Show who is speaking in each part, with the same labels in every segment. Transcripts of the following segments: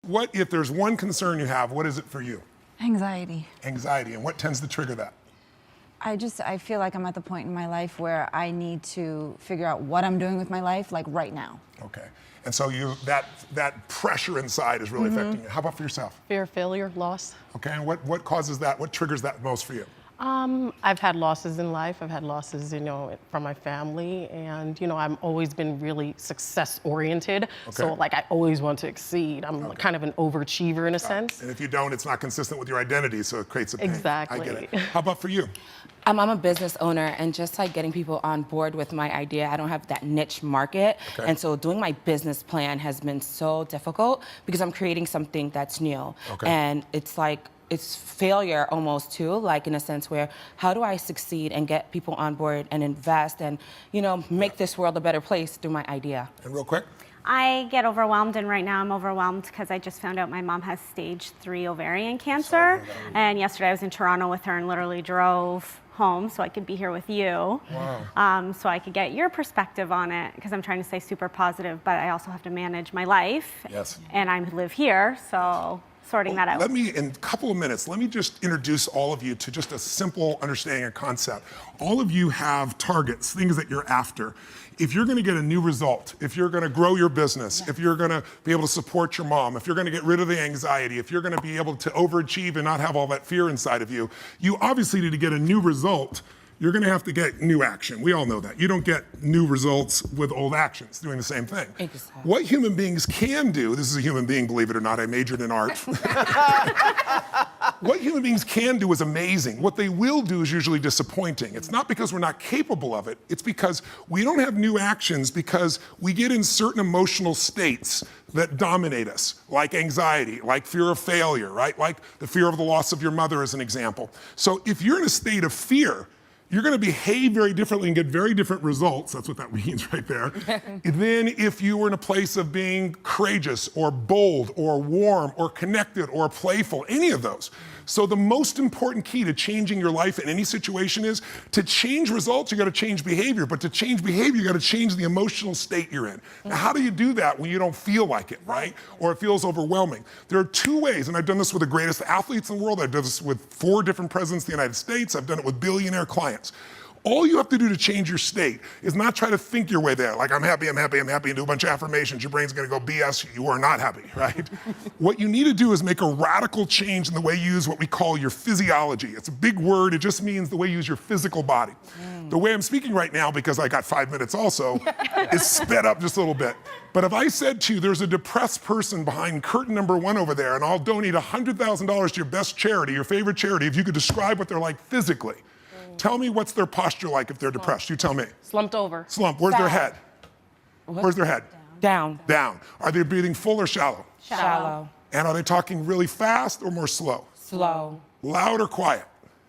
Speaker 1: What, if there's one concern you have, what is it for you?
Speaker 2: Anxiety.
Speaker 1: Anxiety, and what tends to trigger that?
Speaker 2: I feel like I'm at the point in my life where I need to figure out what I'm doing with my life, like right now.
Speaker 1: Okay, and so that pressure inside is really affecting you. How about for yourself?
Speaker 3: Fear of failure, loss.
Speaker 1: Okay, and what causes that? What triggers that most for you?
Speaker 3: I've had losses in life. I've had losses, from my family, and I've always been really success oriented. So like I always want to exceed. I'm kind of an overachiever in a sense.
Speaker 1: And if you don't, it's not consistent with your identity, so it creates a pain.
Speaker 3: Exactly.
Speaker 1: I get it. How about for you?
Speaker 4: I'm a business owner, and just like getting people on board with my idea, I don't have that niche market.
Speaker 1: Okay.
Speaker 4: And so doing my business plan has been so difficult because I'm creating something that's new.
Speaker 1: Okay.
Speaker 4: And it's failure almost too, like in a sense where how do I succeed and get people on board and invest and, make this world a better place through my idea.
Speaker 1: And real quick.
Speaker 5: I get overwhelmed, and right now I'm overwhelmed because I just found out my mom has stage 3 ovarian cancer. And yesterday I was in Toronto with her and literally drove home so I could be here with you.
Speaker 1: Wow.
Speaker 5: So I could get your perspective on it, because I'm trying to stay super positive, but I also have to manage my life.
Speaker 1: Yes.
Speaker 5: And I live here, so sorting that out.
Speaker 1: Let me, in a couple of minutes, let me just introduce all of you to just a simple understanding of concept. All of you have targets, things that you're after. If you're gonna get a new result, if you're gonna grow your business, if you're gonna be able to support your mom, if you're gonna get rid of the anxiety, if you're gonna be able to overachieve and not have all that fear inside of you, you obviously need to get a new result. You're gonna have to get new action. We all know that. You don't get new results with old actions doing the same thing.
Speaker 4: Exactly.
Speaker 1: What human beings can do, this is a human being, believe it or not, I majored in art. What human beings can do is amazing. What they will do is usually disappointing. It's not because we're not capable of it, it's because we don't have new actions because we get in certain emotional states that dominate us, like anxiety, like fear of failure, right? Like the fear of the loss of your mother as an example. So if you're in a state of fear, you're gonna behave very differently and get very different results, that's what that means right there, than if you were in a place of being courageous or bold or warm or connected or playful, any of those. So the most important key to changing your life in any situation is to change results, you gotta change behavior, but to change behavior, you gotta change the emotional state you're in. Now, how do you do that when you don't feel like it, right? Or it feels overwhelming? There are two ways, and I've done this with the greatest athletes in the world. I've done this with 4 different presidents of the United States. I've done it with billionaire clients. All you have to do to change your state is not try to think your way there, like I'm happy, I'm happy, I'm happy, and do a bunch of affirmations. Your brain's gonna go BS, you are not happy, right? What you need to do is make a radical change in the way you use what we call your physiology. It's a big word, it just means the way you use your physical body. The way I'm speaking right now, because I got 5 minutes also, is sped up just a little bit. But if I said to you, there's a depressed person behind curtain number 1 over there, and I'll donate $100,000 to your best charity, your favorite charity, if you could describe what they're like physically. Tell me what's their posture like if they're depressed. You tell me.
Speaker 3: Slumped over.
Speaker 1: Slump. Where's their head? Where's their head?
Speaker 4: Down.
Speaker 1: Down. Are they breathing full or shallow?
Speaker 4: Shallow.
Speaker 1: And are they talking really fast or more slow?
Speaker 4: Slow.
Speaker 1: Loud or quiet?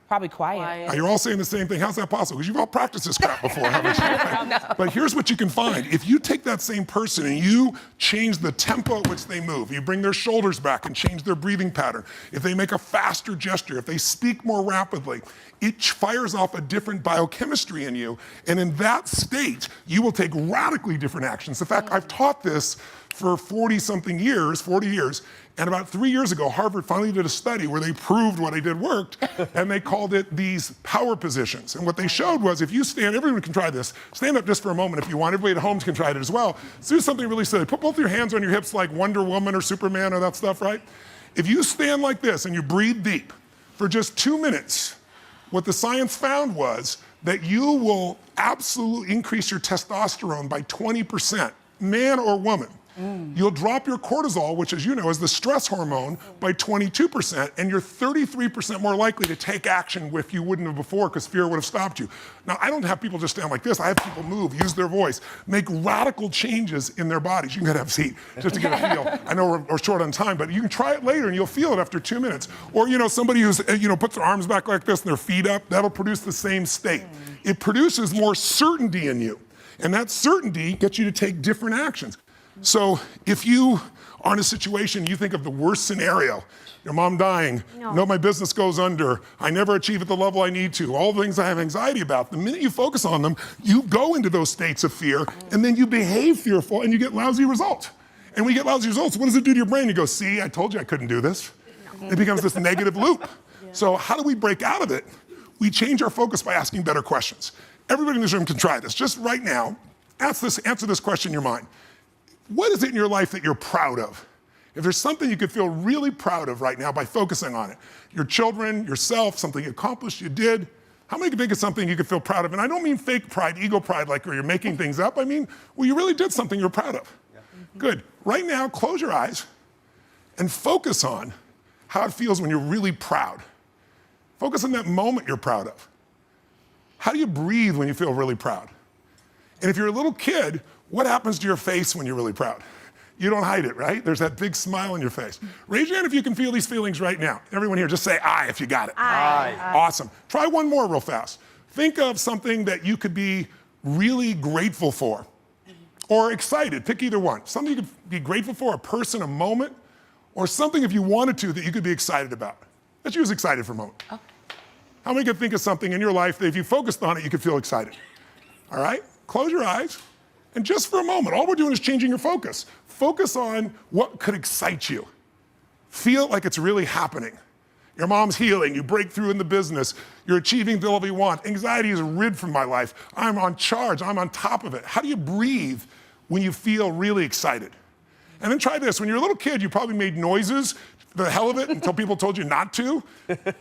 Speaker 4: Probably quiet.
Speaker 1: Now, you're all saying the same thing. How's that possible? Because you've all practiced this crap before, haven't you? No. But here's what you can find. If you take that same person and you change the tempo at which they move, you bring their shoulders back and change their breathing pattern, if they make a faster gesture, if they speak more rapidly, it fires off a different biochemistry in you. And in that state, you will take radically different actions. In fact, I've taught this for 40 years, and about 3 years ago, Harvard finally did a study where they proved what I did worked, and they called it these power positions. And what they showed was if you stand, everyone can try this, stand up just for a moment if you want, everybody at home can try it as well. So do something really silly. Put both your hands on your hips like Wonder Woman or Superman or that stuff, right? If you stand like this and you breathe deep for just 2 minutes, what the science found was that you will absolutely increase your testosterone by 20%, man or woman. You'll drop your cortisol, which as you know is the stress hormone, by 22%, and you're 33% more likely to take action if you wouldn't have before because fear would have stopped you. Now, I don't have people just stand like this. I have people move, use their voice, make radical changes in their bodies. You can have a seat just to get a feel. I know we're short on time, but you can try it later and you'll feel it after 2 minutes. Or, somebody who's, puts their arms back like this and their feet up, that'll produce the same state. It produces more certainty in you. And that certainty gets you to take different actions. So if you are in a situation, you think of the worst scenario, your mom dying, no, my business goes under, I never achieve at the level I need to, all the things I have anxiety about, the minute you focus on them, you go into those states of fear, and then you behave fearful and you get lousy results. And we get lousy results. What does it do to your brain? You go, see, I told you I couldn't do this. It becomes this negative loop. So how do we break out of it? We change our focus by asking better questions. Everybody in this room can try this. Just right now, answer this question in your mind. What is it in your life that you're proud of? If there's something you could feel really proud of right now by focusing on it, your children, yourself, something you accomplished, you did, how many can think of something you could feel proud of? And I don't mean fake pride, ego pride, like where you're making things up. I mean, well, you really did something you're proud of. Yeah. Good. Right now, close your eyes and focus on how it feels when you're really proud. Focus on that moment you're proud of. How do you breathe when you feel really proud? And if you're a little kid, what happens to your face when you're really proud? You don't hide it, right? There's that big smile on your face. Raise your hand if you can feel these feelings right now. Everyone here, just say aye if you got it.
Speaker 5: Aye.
Speaker 1: Awesome. Try one more real fast. Think of something that you could be really grateful for or excited. Pick either one. Something you could be grateful for, a person, a moment, or something if you wanted to that you could be excited about. Let's use excited for a moment. Okay. How many could think of something in your life that if you focused on it, you could feel excited? All right? Close your eyes. And just for a moment, all we're doing is changing your focus. Focus on what could excite you. Feel like it's really happening. Your mom's healing, you break through in the business, you're achieving the level you want. Anxiety is rid from my life. I'm on charge, I'm on top of it. How do you breathe when you feel really excited? And then try this. When you're a little kid, you probably made noises for the hell of it until people told you not to.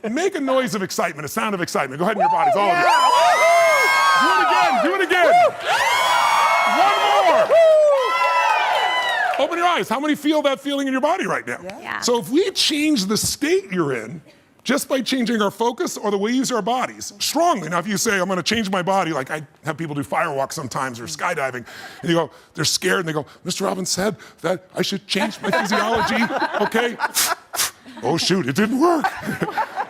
Speaker 1: Make a noise of excitement, a sound of excitement. Go ahead in your bodies, all of you. Do it again. One more. Open your eyes. How many feel that feeling in your body right now?
Speaker 5: Yeah.
Speaker 1: So if we change the state you're in, just by changing our focus or the way we use our bodies, strongly. Now, if you say, I'm going to change my body, like I have people do firewalks sometimes or skydiving, and you go, they're scared, and they go, Mr. Robbins said that I should change my physiology, okay? Oh, shoot, it didn't work.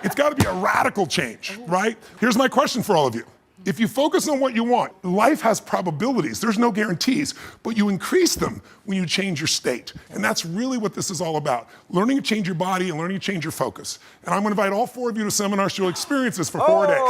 Speaker 1: It's got to be a radical change, right? Here's my question for all of you. If you focus on what you want, life has probabilities. There's no guarantees, but you increase them when you change your state. And that's really what this is all about. Learning to change your body and learning to change your focus. And I'm going to invite all 4 of you to seminars. You'll experience this for 4 days.